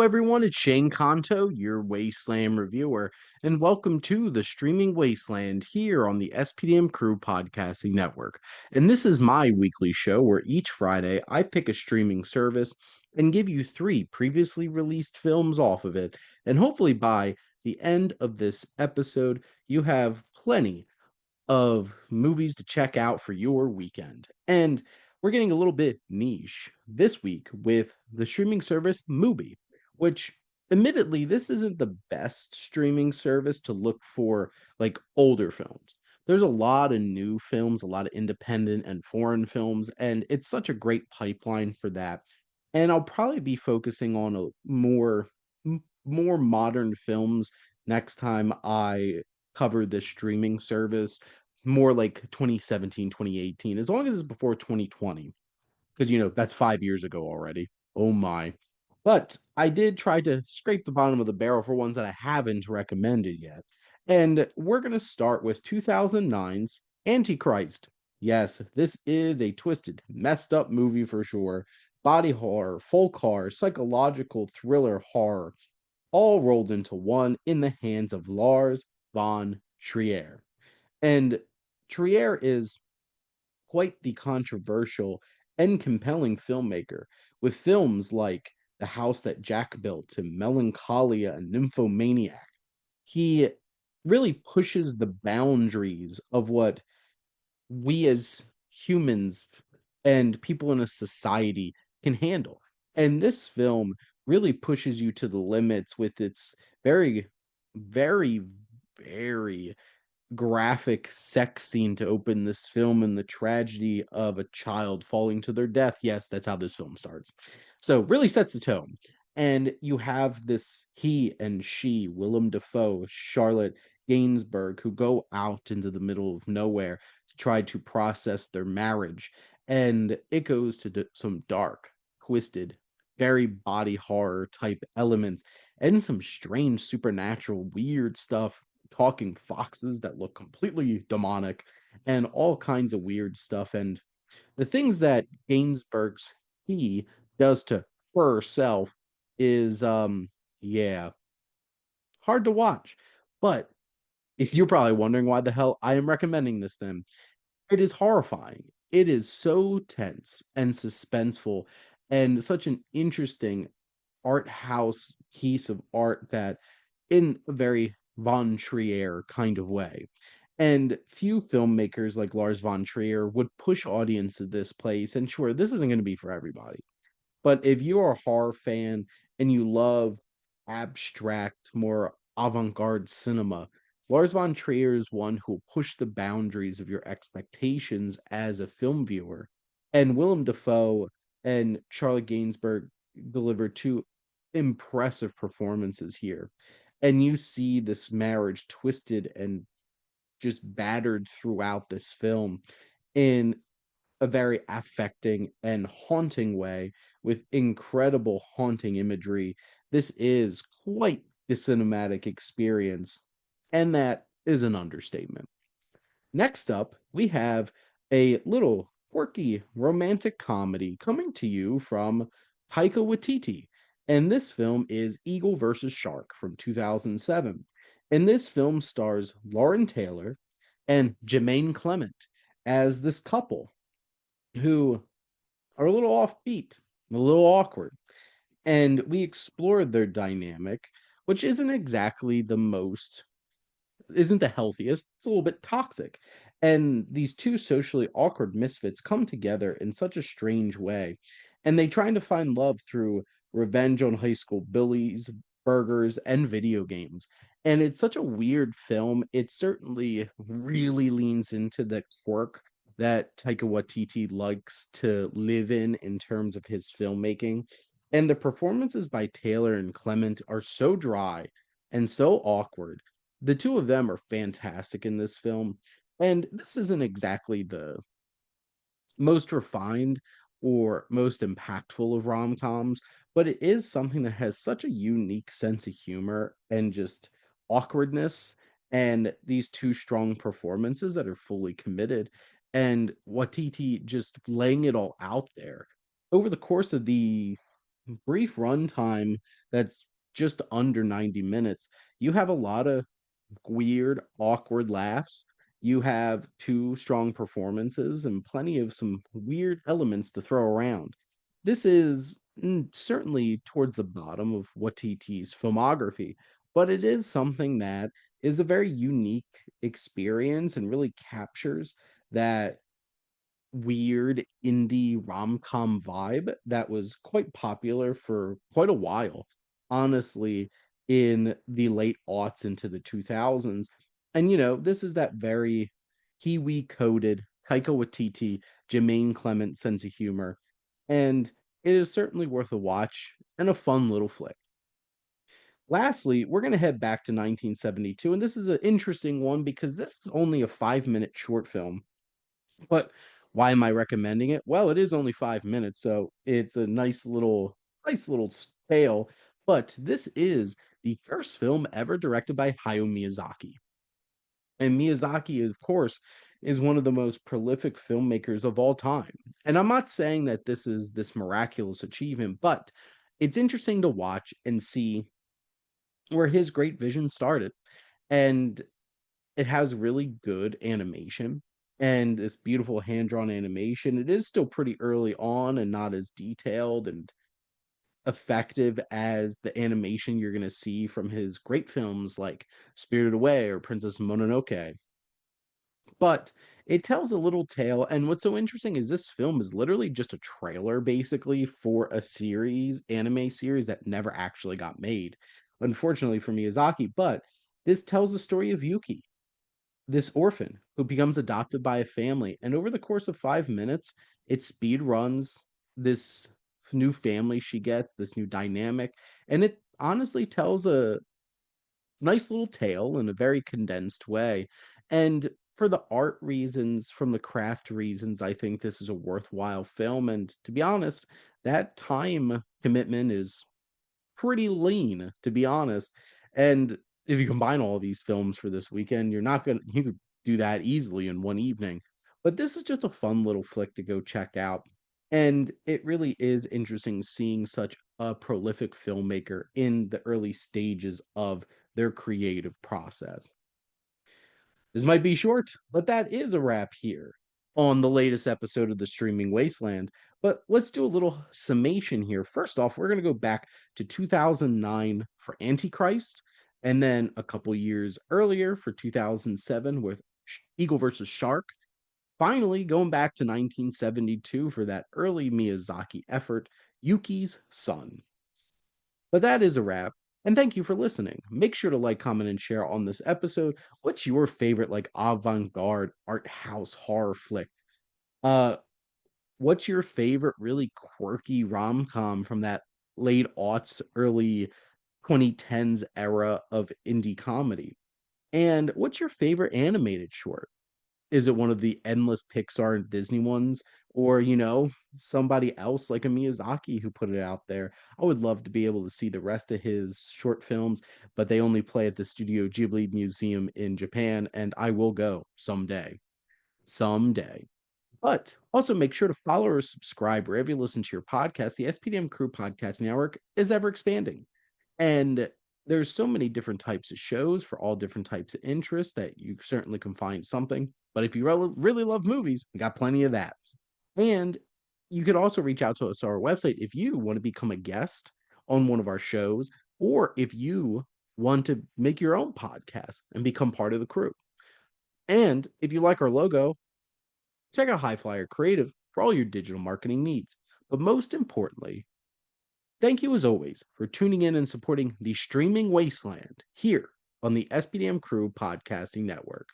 everyone, it's Shane Kanto, your Wasteland reviewer, and welcome to the Streaming Wasteland here on the SPDM Crew Podcasting Network. And this is my weekly show where each Friday I pick a streaming service and give you three previously released films off of it. And hopefully by the end of this episode, you have plenty of movies to check out for your weekend. And we're getting a little bit niche this week with the streaming service Mubi, which admittedly, this isn't the best streaming service to look for like older films. There's a lot of new films, a lot of independent and foreign films, and it's such a great pipeline for that. And I'll probably be focusing on a more modern films next time I cover this streaming service, more like 2017, 2018, as long as it's before 2020, because that's 5 years ago already. Oh my. But I did try to scrape the bottom of the barrel for ones that I haven't recommended yet. And we're going to start with 2009's Antichrist. Yes, this is a twisted, messed up movie for sure. Body horror, folk horror, psychological thriller horror, all rolled into one in the hands of Lars von Trier. And Trier is quite the controversial and compelling filmmaker, with films like The House That Jack Built and Melancholia and Nymphomaniac. He really pushes the boundaries of what we as humans and people in a society can handle. And this film really pushes you to the limits with its very, very, very graphic sex scene to open this film and the tragedy of a child falling to their death. Yes, that's how this film starts. So really sets the tone. And you have this he and she, Willem Dafoe, Charlotte Gainsbourg, who go out into the middle of nowhere to try to process their marriage. And it goes to some dark, twisted, very body horror type elements and some strange supernatural weird stuff, talking foxes that look completely demonic and all kinds of weird stuff. And the things that Gainsbourg's he does to herself is yeah, hard to watch. But if you're probably wondering why the hell I am recommending this, then it is horrifying. It is so tense and suspenseful and such an interesting art house piece of art that in a very von Trier kind of way. And few filmmakers like Lars von Trier would push audience to this place. And sure, this isn't going to be for everybody. But if you are a horror fan and you love abstract, more avant-garde cinema, Lars von Trier is one who will push the boundaries of your expectations as a film viewer. And Willem Dafoe and Charlotte Gainsbourg deliver two impressive performances here. And you see this marriage twisted and just battered throughout this film in a very affecting and haunting way with incredible haunting imagery. This is quite the cinematic experience, and that is an understatement. Next up, we have a little quirky romantic comedy coming to you from Taika Waititi. And this film is Eagle versus Shark from 2007. And this film stars Lauren Taylor and Jermaine Clement as this couple who are a little offbeat, a little awkward. And we explored their dynamic, which isn't the healthiest. It's a little bit toxic. And these two socially awkward misfits come together in such a strange way. And they trying to find love through revenge on high school bullies, burgers, and video games. And it's such a weird film. It certainly really leans into the quirk that Taika Waititi likes to live in terms of his filmmaking. And the performances by Taylor and Clement are so dry and so awkward. The two of them are fantastic in this film, and this isn't exactly the most refined or most impactful of rom-coms, but it is something that has such a unique sense of humor and just awkwardness, and these two strong performances that are fully committed, and Watiti just laying it all out there over the course of the brief runtime that's just under 90 minutes, you have a lot of weird, awkward laughs. You have 2 strong performances and plenty of some weird elements to throw around. This is, certainly towards the bottom of Watiti's filmography, but it is something that is a very unique experience and really captures that weird indie rom-com vibe that was quite popular for quite a while, honestly, in the late aughts into the 2000s. And, this is that very Kiwi-coded Taika Waititi, Jermaine Clement sense of humor, and it is certainly worth a watch and a fun little flick. Lastly, we're gonna head back to 1972, and this is an interesting one because this is only a 5-minute short film, but why am I recommending it? Well, it is only 5 minutes, so it's a nice little tale, but this is the first film ever directed by Hayao Miyazaki. And Miyazaki, of course, is one of the most prolific filmmakers of all time. And I'm not saying that this is this miraculous achievement, but it's interesting to watch and see where his great vision started. And it has really good animation and this beautiful hand-drawn animation. It is still pretty early on and not as detailed and effective as the animation you're gonna see from his great films like Spirited Away or Princess Mononoke. But it tells a little tale, and what's so interesting is this film is literally just a trailer basically for a anime series that never actually got made, unfortunately for Miyazaki, but this tells the story of Yuki, this orphan who becomes adopted by a family. And over the course of 5 minutes, it speed runs this new family she gets, this new dynamic. And it honestly tells a nice little tale in a very condensed way. And for the art reasons, from the craft reasons, I think this is a worthwhile film. And to be honest, that time commitment is pretty lean, to be honest. And if you combine all these films for this weekend, you could do that easily in one evening. But this is just a fun little flick to go check out. And it really is interesting seeing such a prolific filmmaker in the early stages of their creative process. This might be short, but that is a wrap here on the latest episode of the Streaming Wasteland. But let's do a little summation here. First off, we're going to go back to 2009 for Antichrist, and then a couple years earlier for 2007 with Eagle versus Shark. Finally, going back to 1972 for that early Miyazaki effort, Yuki's Son. But that is a wrap. And thank you for listening. Make sure to like, comment, and share on this episode. What's your favorite like avant-garde art house horror flick? Uh what's your favorite really quirky rom-com from that late aughts, early 2010s era of indie comedy? And what's your favorite animated short? Is it one of the endless Pixar and Disney ones? Or, somebody else like a Miyazaki who put it out there? I would love to be able to see the rest of his short films, but they only play at the Studio Ghibli Museum in Japan, and I will go someday. Someday. But also make sure to follow or subscribe wherever you listen to your podcast. The SPDM Crew Podcast Network is ever expanding. And there's so many different types of shows for all different types of interests that you certainly can find something. But if you really love movies, we got plenty of that. And you could also reach out to us on our website if you want to become a guest on one of our shows, or if you want to make your own podcast and become part of the crew. And if you like our logo, check out High Flyer Creative for all your digital marketing needs. But most importantly, thank you as always for tuning in and supporting the streaming wasteland here on the SPDM Crew Podcasting Network.